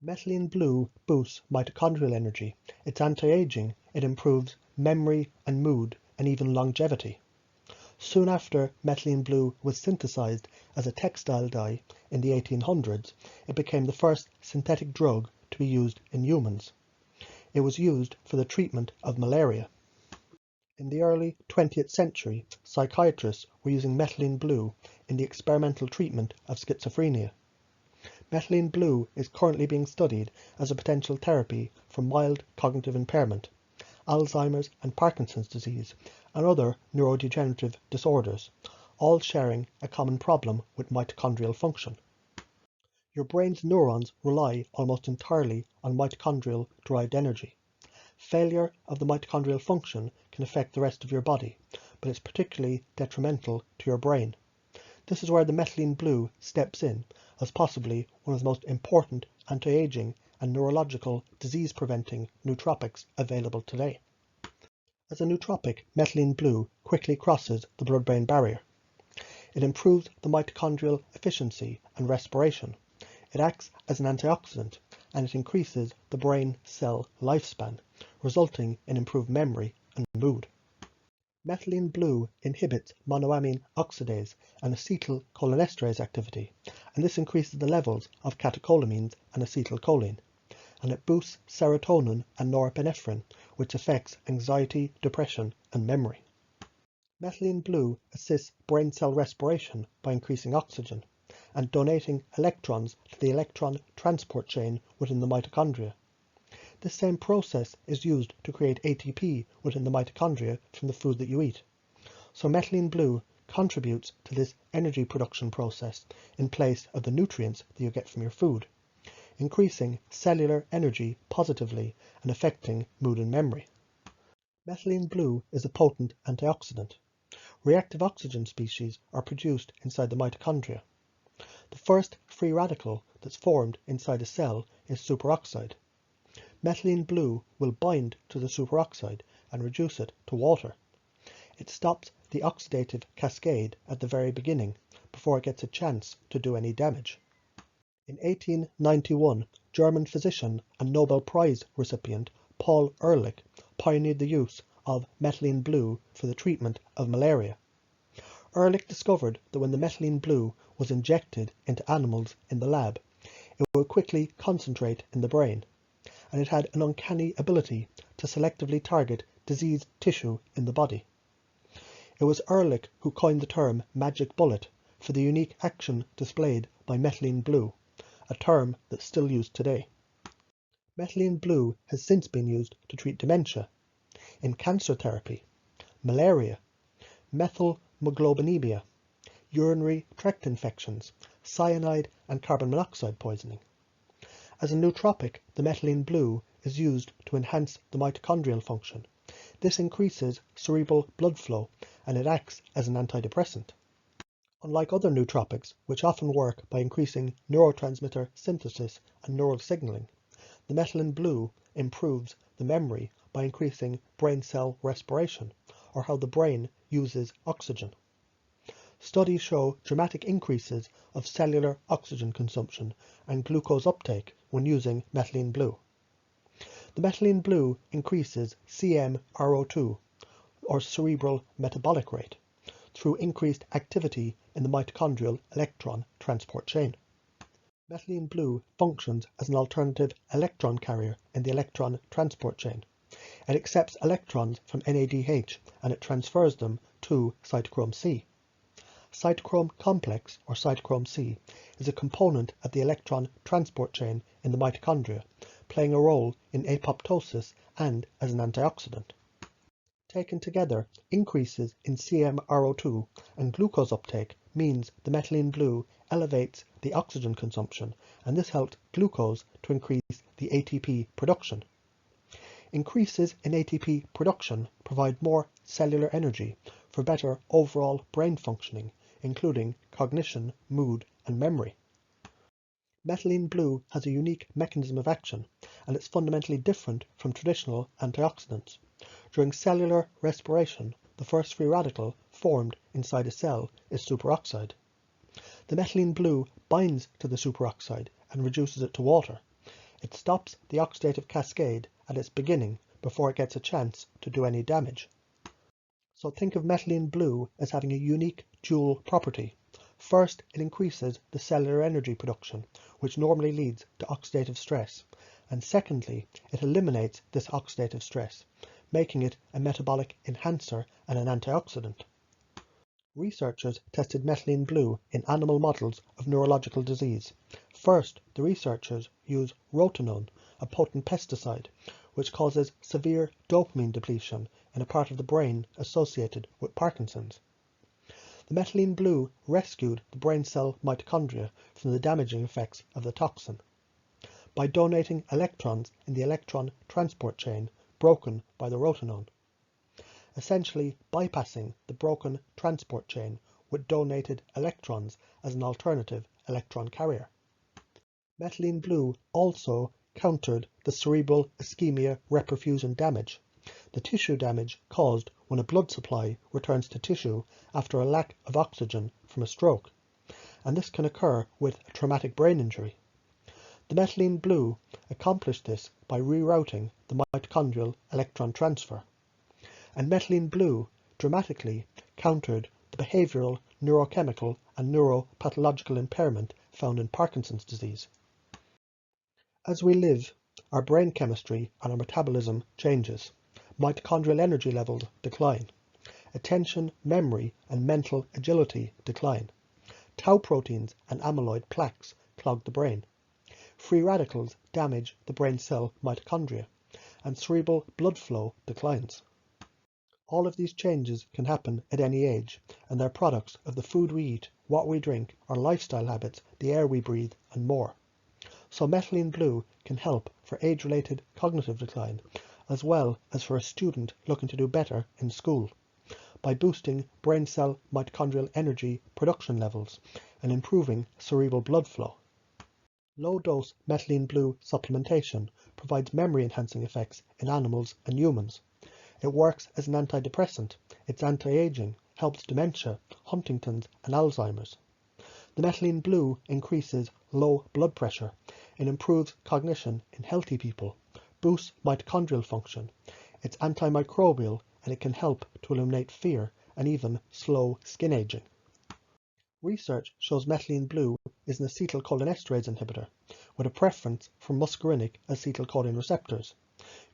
Methylene blue boosts mitochondrial energy. It's anti-aging. It improves memory and mood and even longevity. Soon after methylene blue was synthesized as a textile dye in the 1800s, it became the first synthetic drug to be used in humans. It was used for the treatment of malaria. In the early 20th century, psychiatrists were using methylene blue in the experimental treatment of schizophrenia. Methylene blue is currently being studied as a potential therapy for mild cognitive impairment, Alzheimer's and Parkinson's disease, and other neurodegenerative disorders, all sharing a common problem with mitochondrial function. Your brain's neurons rely almost entirely on mitochondrial-derived energy. Failure of the mitochondrial function can affect the rest of your body, but it's particularly detrimental to your brain. This is where the methylene blue steps in as possibly one of the most important anti-aging and neurological disease-preventing nootropics available today. As a nootropic, methylene blue quickly crosses the blood-brain barrier. It improves the mitochondrial efficiency and respiration. It acts as an antioxidant, and it increases the brain cell lifespan, resulting in improved memory and mood. Methylene blue inhibits monoamine oxidase and acetylcholinesterase activity, and this increases the levels of catecholamines and acetylcholine, and it boosts serotonin and norepinephrine, which affects anxiety, depression, and memory. Methylene blue assists brain cell respiration by increasing oxygen and donating electrons to the electron transport chain within the mitochondria. This same process is used to create ATP within the mitochondria from the food that you eat. So methylene blue contributes to this energy production process in place of the nutrients that you get from your food, increasing cellular energy positively and affecting mood and memory. Methylene blue is a potent antioxidant. Reactive oxygen species are produced inside the mitochondria. The first free radical that's formed inside a cell is superoxide. Methylene blue will bind to the superoxide and reduce it to water. It stops the oxidative cascade at the very beginning before it gets a chance to do any damage. In 1891, German physician and Nobel Prize recipient Paul Ehrlich pioneered the use of methylene blue for the treatment of malaria. Ehrlich discovered that when the methylene blue was injected into animals in the lab, it would quickly concentrate in the brain, and it had an uncanny ability to selectively target diseased tissue in the body. It was Ehrlich who coined the term magic bullet for the unique action displayed by methylene blue, a term that's still used today. Methylene blue has since been used to treat dementia, in cancer therapy, malaria, methylmoglobinemia, urinary tract infections, cyanide and carbon monoxide poisoning. As a nootropic, the methylene blue is used to enhance the mitochondrial function. This increases cerebral blood flow and it acts as an antidepressant. Unlike other nootropics, which often work by increasing neurotransmitter synthesis and neural signaling, the methylene blue improves the memory by increasing brain cell respiration, or how the brain uses oxygen. Studies show dramatic increases of cellular oxygen consumption and glucose uptake when using methylene blue. The methylene blue increases CMRO2, or cerebral metabolic rate, through increased activity in the mitochondrial electron transport chain. Methylene blue functions as an alternative electron carrier in the electron transport chain. It accepts electrons from NADH and it transfers them to cytochrome C. Cytochrome complex, or cytochrome C, is a component of the electron transport chain in the mitochondria, playing a role in apoptosis and as an antioxidant. Taken together, increases in CMRO2 and glucose uptake means the methylene blue elevates the oxygen consumption, and this helps glucose to increase the ATP production. Increases in ATP production provide more cellular energy for better overall brain functioning, including cognition, mood, and memory. Methylene blue has a unique mechanism of action, and it's fundamentally different from traditional antioxidants. During cellular respiration, the first free radical formed inside a cell is superoxide. The methylene blue binds to the superoxide and reduces it to water. It stops the oxidative cascade at its beginning before it gets a chance to do any damage. So think of methylene blue as having a unique dual property. First, it increases the cellular energy production, which normally leads to oxidative stress. And secondly, it eliminates this oxidative stress, making it a metabolic enhancer and an antioxidant. Researchers tested methylene blue in animal models of neurological disease. First, the researchers used rotenone, a potent pesticide, which causes severe dopamine depletion in a part of the brain associated with Parkinson's. The methylene blue rescued the brain cell mitochondria from the damaging effects of the toxin by donating electrons in the electron transport chain broken by the rotenone, essentially bypassing the broken transport chain with donated electrons as an alternative electron carrier. Methylene blue also countered the cerebral ischemia reperfusion damage, the tissue damage caused when a blood supply returns to tissue after a lack of oxygen from a stroke, and this can occur with a traumatic brain injury. The methylene blue accomplished this by rerouting the mitochondrial electron transfer, and methylene blue dramatically countered the behavioral, neurochemical and neuropathological impairment found in Parkinson's disease. As we live, our brain chemistry and our metabolism changes. Mitochondrial energy levels decline. Attention, memory and mental agility decline. Tau proteins and amyloid plaques clog the brain. Free radicals damage the brain cell mitochondria, and cerebral blood flow declines. All of these changes can happen at any age, and they're products of the food we eat, what we drink, our lifestyle habits, the air we breathe, and more. So methylene blue can help for age-related cognitive decline, as well as for a student looking to do better in school, by boosting brain cell mitochondrial energy production levels and improving cerebral blood flow. Low-dose methylene blue supplementation provides memory-enhancing effects in animals and humans. It works as an antidepressant. It's anti-aging, helps dementia, Huntington's and Alzheimer's. The methylene blue increases low blood pressure. It improves cognition in healthy people, boosts mitochondrial function. It's antimicrobial and it can help to eliminate fear and even slow skin aging. Research shows methylene blue is an acetylcholinesterase inhibitor with a preference for muscarinic acetylcholine receptors,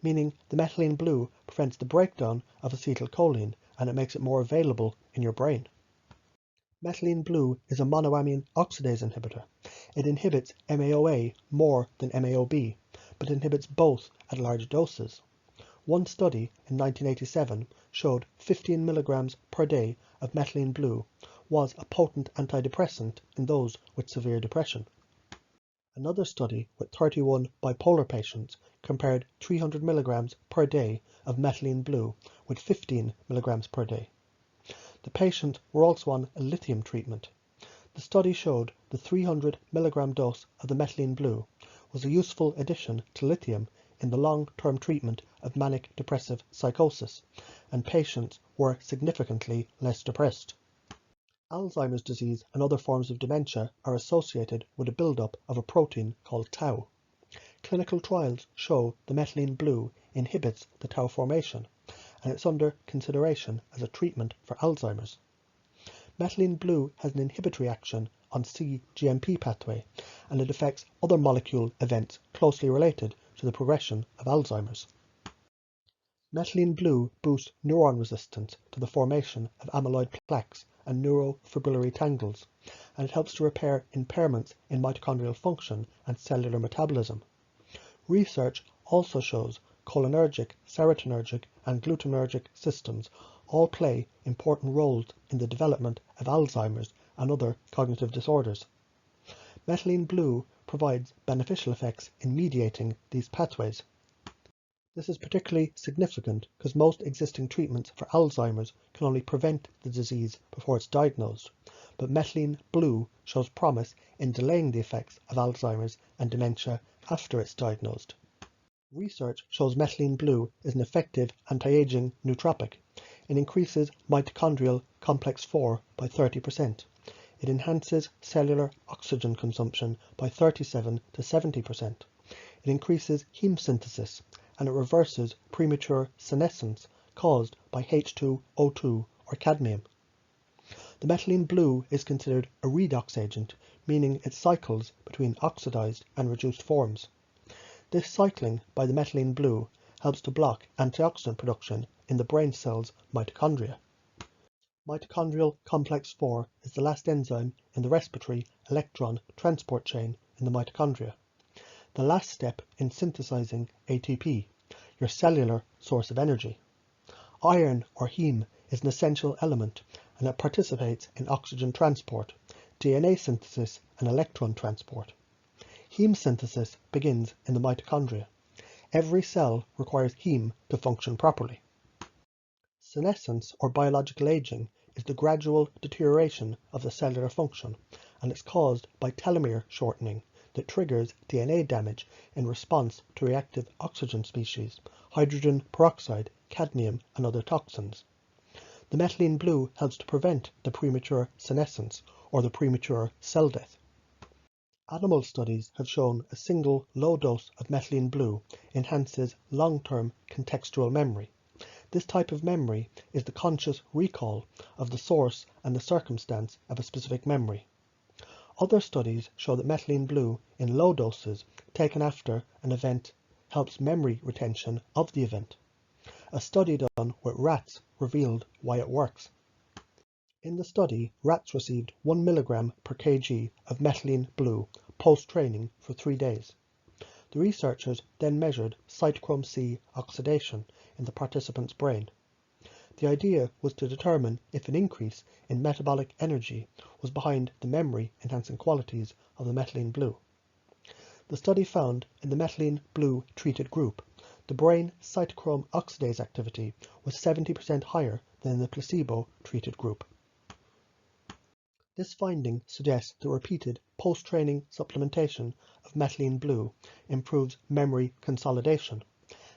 meaning the methylene blue prevents the breakdown of acetylcholine and it makes it more available in your brain. Methylene blue is a monoamine oxidase inhibitor. It inhibits MAOA more than MAOB, but inhibits both at large doses. One study in 1987 showed 15 milligrams per day of methylene blue was a potent antidepressant in those with severe depression. Another study with 31 bipolar patients compared 300 milligrams per day of methylene blue with 15 milligrams per day. The patients were also on a lithium treatment. The study showed the 300 milligram dose of the methylene blue was a useful addition to lithium in the long-term treatment of manic depressive psychosis, and patients were significantly less depressed. Alzheimer's disease and other forms of dementia are associated with a buildup of a protein called tau. Clinical trials show the methylene blue inhibits the tau formation, and it's under consideration as a treatment for Alzheimer's. Methylene blue has an inhibitory action on cGMP pathway, and it affects other molecule events closely related to the progression of Alzheimer's. Methylene blue boosts neuron resistance to the formation of amyloid plaques and neurofibrillary tangles, and it helps to repair impairments in mitochondrial function and cellular metabolism. Research also shows cholinergic, serotonergic, and glutinergic systems all play important roles in the development of Alzheimer's and other cognitive disorders. Methylene blue provides beneficial effects in mediating these pathways. This is particularly significant because most existing treatments for Alzheimer's can only prevent the disease before it's diagnosed, but methylene blue shows promise in delaying the effects of Alzheimer's and dementia after it's diagnosed. Research shows methylene blue is an effective anti-aging nootropic. It increases mitochondrial complex 4 by 30%. It enhances cellular oxygen consumption by 37 to 70%. It increases heme synthesis and it reverses premature senescence caused by H2O2 or cadmium. The methylene blue is considered a redox agent, meaning it cycles between oxidized and reduced forms. This cycling by the methylene blue helps to block antioxidant production in the brain cell's mitochondria. Mitochondrial complex 4 is the last enzyme in the respiratory electron transport chain in the mitochondria, the last step in synthesizing ATP, your cellular source of energy. Iron or heme is an essential element and it participates in oxygen transport, DNA synthesis and electron transport. Heme synthesis begins in the mitochondria. Every cell requires heme to function properly. Senescence or biological aging is the gradual deterioration of the cellular function, and it's caused by telomere shortening that triggers DNA damage in response to reactive oxygen species, hydrogen peroxide, cadmium and other toxins. The methylene blue helps to prevent the premature senescence or the premature cell death. Animal studies have shown a single low dose of methylene blue enhances long-term contextual memory. This type of memory is the conscious recall of the source and the circumstance of a specific memory. Other studies show that methylene blue in low doses taken after an event helps memory retention of the event. A study done with rats revealed why it works. In the study, rats received 1 mg per kg of methylene blue post-training for 3 days. The researchers then measured cytochrome C oxidation in the participant's brain. The idea was to determine if an increase in metabolic energy was behind the memory-enhancing qualities of the methylene blue. The study found in the methylene blue treated group, the brain cytochrome oxidase activity was 70% higher than in the placebo-treated group. This finding suggests that repeated post-training supplementation of methylene blue improves memory consolidation,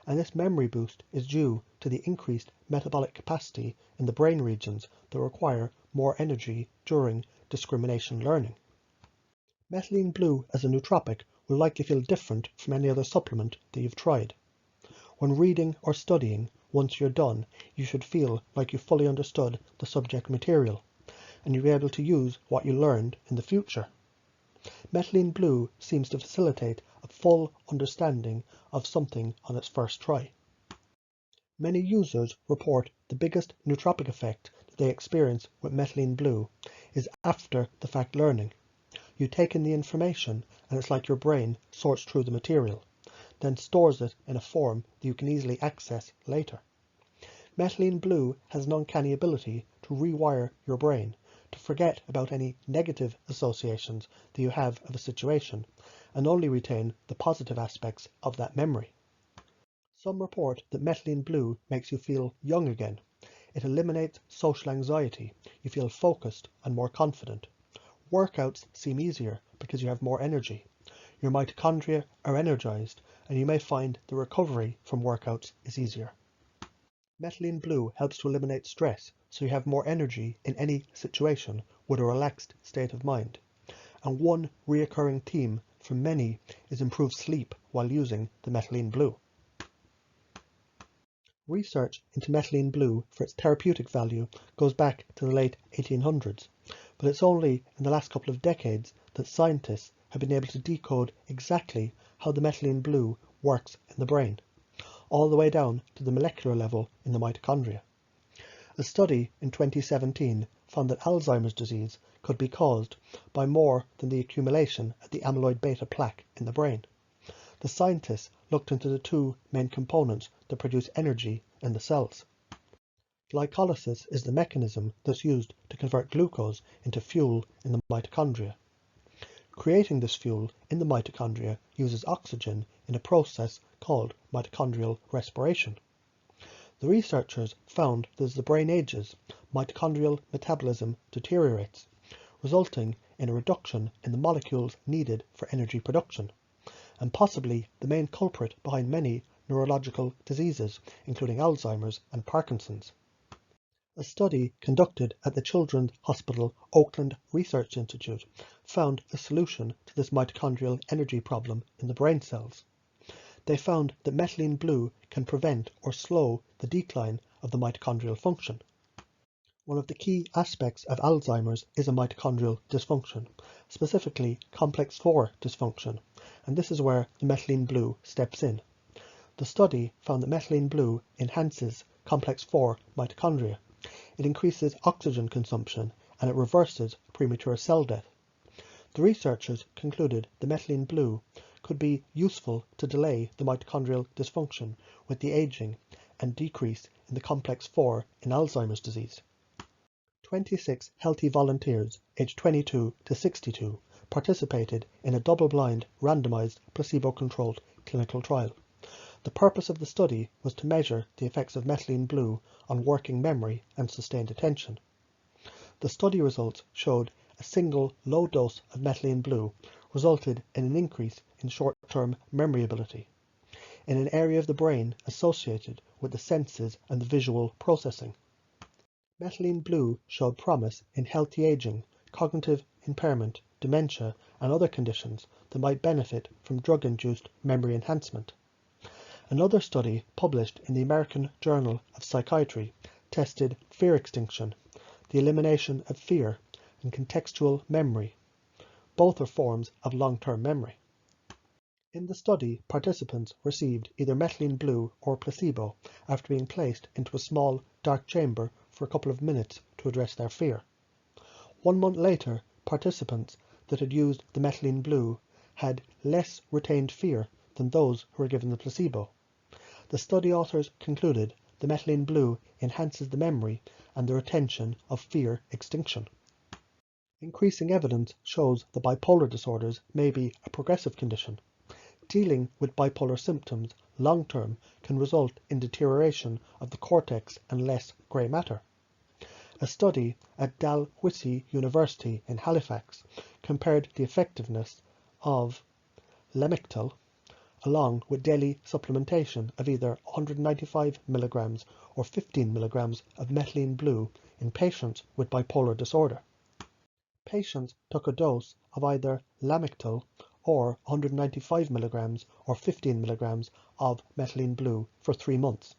and this memory boost is due to the increased metabolic capacity in the brain regions that require more energy during discrimination learning. Methylene blue as a nootropic will likely feel different from any other supplement that you've tried. When reading or studying, once you're done, you should feel like you fully understood the subject material, and you'll be able to use what you learned in the future. Methylene blue seems to facilitate a full understanding of something on its first try. Many users report the biggest nootropic effect that they experience with methylene blue is after the fact learning. You take in the information and it's like your brain sorts through the material, then stores it in a form that you can easily access later. Methylene blue has an uncanny ability to rewire your brain, to forget about any negative associations that you have of a situation, and only retain the positive aspects of that memory. Some report that methylene blue makes you feel young again. It eliminates social anxiety. You feel focused and more confident. Workouts seem easier because you have more energy. Your mitochondria are energized, and you may find the recovery from workouts is easier. Methylene blue helps to eliminate stress, so you have more energy in any situation with a relaxed state of mind. And one reoccurring theme for many is improved sleep while using the methylene blue. Research into methylene blue for its therapeutic value goes back to the late 1800s, but it's only in the last couple of decades that scientists have been able to decode exactly how the methylene blue works in the brain, all the way down to the molecular level in the mitochondria. A study in 2017 found that Alzheimer's disease could be caused by more than the accumulation of the amyloid beta plaque in the brain. The scientists looked into the two main components that produce energy in the cells. Glycolysis is the mechanism that's used to convert glucose into fuel in the mitochondria. Creating this fuel in the mitochondria uses oxygen in a process called mitochondrial respiration. The researchers found that as the brain ages, mitochondrial metabolism deteriorates, resulting in a reduction in the molecules needed for energy production, and possibly the main culprit behind many neurological diseases, including Alzheimer's and Parkinson's. A study conducted at the Children's Hospital Oakland Research Institute found a solution to this mitochondrial energy problem in the brain cells. they found that methylene blue can prevent or slow the decline of the mitochondrial function. One of the key aspects of Alzheimer's is a mitochondrial dysfunction, specifically complex 4 dysfunction, and this is where the methylene blue steps in. The study found that methylene blue enhances complex 4 mitochondria. It increases oxygen consumption and it reverses premature cell death. The researchers concluded the methylene blue could be useful to delay the mitochondrial dysfunction with the aging and decrease in the complex 4 in Alzheimer's disease. 26 healthy volunteers aged 22 to 62 participated in a double-blind, randomized, placebo-controlled clinical trial. The purpose of the study was to measure the effects of methylene blue on working memory and sustained attention. The study results showed a single low dose of methylene blue resulted in an increase in short-term memory ability in an area of the brain associated with the senses and the visual processing. Methylene blue showed promise in healthy aging, cognitive impairment, dementia, and other conditions that might benefit from drug-induced memory enhancement. Another study published in the American Journal of Psychiatry tested fear extinction, the elimination of fear, and contextual memory. Both are forms of long-term memory. In the study, participants received either methylene blue or placebo after being placed into a small, dark chamber for a couple of minutes to address their fear. 1 month later, participants that had used the methylene blue had less retained fear than those who were given the placebo. The study authors concluded the methylene blue enhances the memory and the retention of fear extinction. Increasing evidence shows that bipolar disorders may be a progressive condition. Dealing with bipolar symptoms long-term can result in deterioration of the cortex and less grey matter. A study at Dalhousie University in Halifax compared the effectiveness of Lamictal along with daily supplementation of either 195 mg or 15 mg of methylene blue in patients with bipolar disorder. Patients took a dose of either Lamictal or 195 mg or 15 mg of methylene blue for 3 months.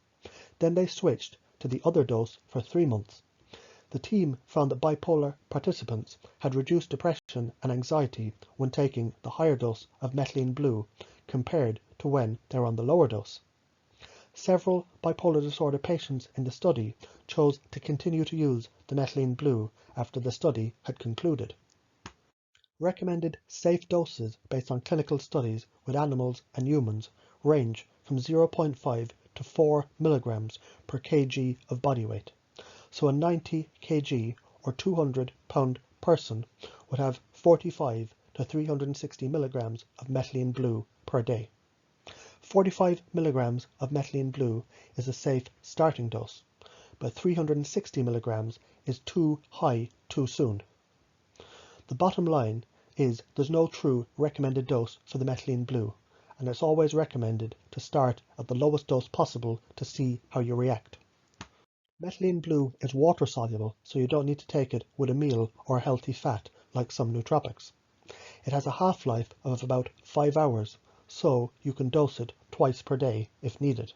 Then they switched to the other dose for 3 months. The team found that bipolar participants had reduced depression and anxiety when taking the higher dose of methylene blue compared to when they were on the lower dose. Several bipolar disorder patients in the study chose to continue to use the methylene blue after the study had concluded. Recommended safe doses based on clinical studies with animals and humans range from 0.5 to 4 mg per kg of body weight. So a 90 kg or 200 pound person would have 45 to 360 mg of methylene blue per day. 45 mg of methylene blue is a safe starting dose, but 360 mg is too high too soon. The bottom line is there's no true recommended dose for the methylene blue, and it's always recommended to start at the lowest dose possible to see how you react. Methylene blue is water soluble, so you don't need to take it with a meal or a healthy fat like some nootropics. It has a half-life of about 5 hours, so you can dose it twice per day if needed.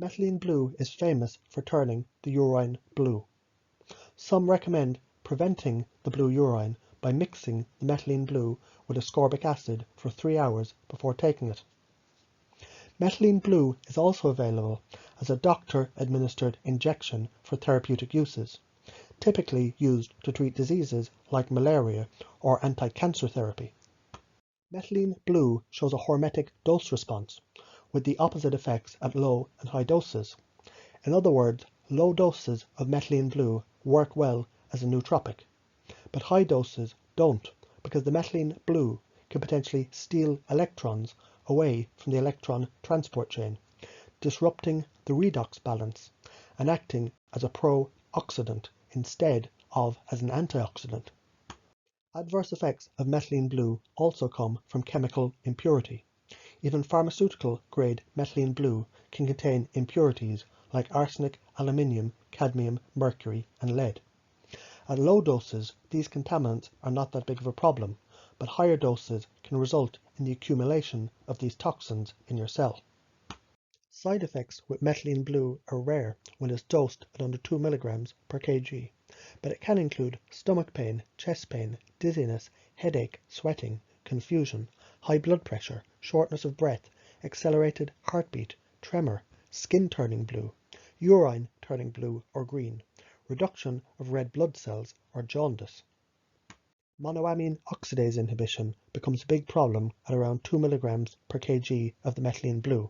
Methylene blue is famous for turning the urine blue. Some recommend preventing the blue urine by mixing the methylene blue with ascorbic acid for 3 hours before taking it. Methylene blue is also available as a doctor-administered injection for therapeutic uses, typically used to treat diseases like malaria or anti-cancer therapy. Methylene blue shows a hormetic dose response, with the opposite effects at low and high doses. In other words, low doses of methylene blue work well as a nootropic, but high doses don't, because the methylene blue can potentially steal electrons away from the electron transport chain, disrupting the redox balance and acting as a pro-oxidant instead of as an antioxidant. Adverse effects of methylene blue also come from chemical impurity. Even pharmaceutical-grade methylene blue can contain impurities like arsenic, aluminium, cadmium, mercury, and lead. At low doses, these contaminants are not that big of a problem, but higher doses can result in the accumulation of these toxins in your cell. Side effects with methylene blue are rare when it's dosed at under 2 mg per kg, but it can include stomach pain, chest pain, dizziness, headache, sweating, confusion, high blood pressure, shortness of breath, accelerated heartbeat, tremor, skin turning blue, urine turning blue or green, reduction of red blood cells, or jaundice. Monoamine oxidase inhibition becomes a big problem at around 2 mg per kg of the methylene blue.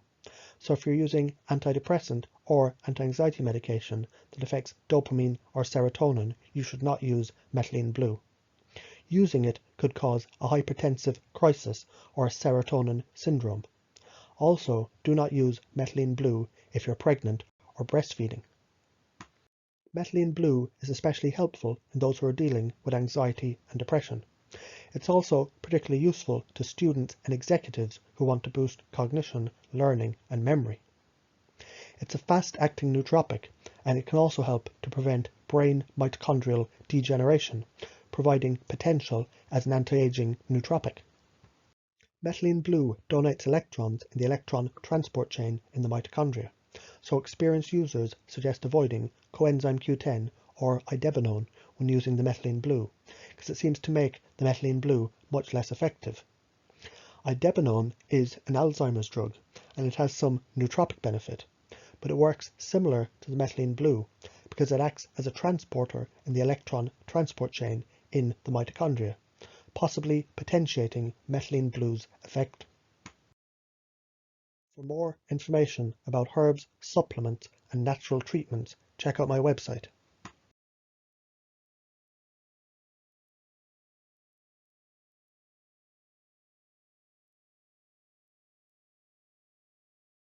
So if you're using antidepressant or anti-anxiety medication that affects dopamine or serotonin, you should not use methylene blue. Using it could cause a hypertensive crisis or a serotonin syndrome. Also, do not use methylene blue if you're pregnant or breastfeeding. Methylene blue is especially helpful in those who are dealing with anxiety and depression. It's also particularly useful to students and executives who want to boost cognition, learning, and memory. It's a fast-acting nootropic, and it can also help to prevent brain mitochondrial degeneration, providing potential as an anti-aging nootropic. Methylene blue donates electrons in the electron transport chain in the mitochondria, so experienced users suggest avoiding coenzyme Q10 or idebenone when using the methylene blue, because it seems to make the methylene blue much less effective. Idebenone is an Alzheimer's drug, and it has some nootropic benefit, but it works similar to the methylene blue because it acts as a transporter in the electron transport chain in the mitochondria, possibly potentiating methylene blue's effect. For more information about herbs, supplements, and natural treatments, check out my website.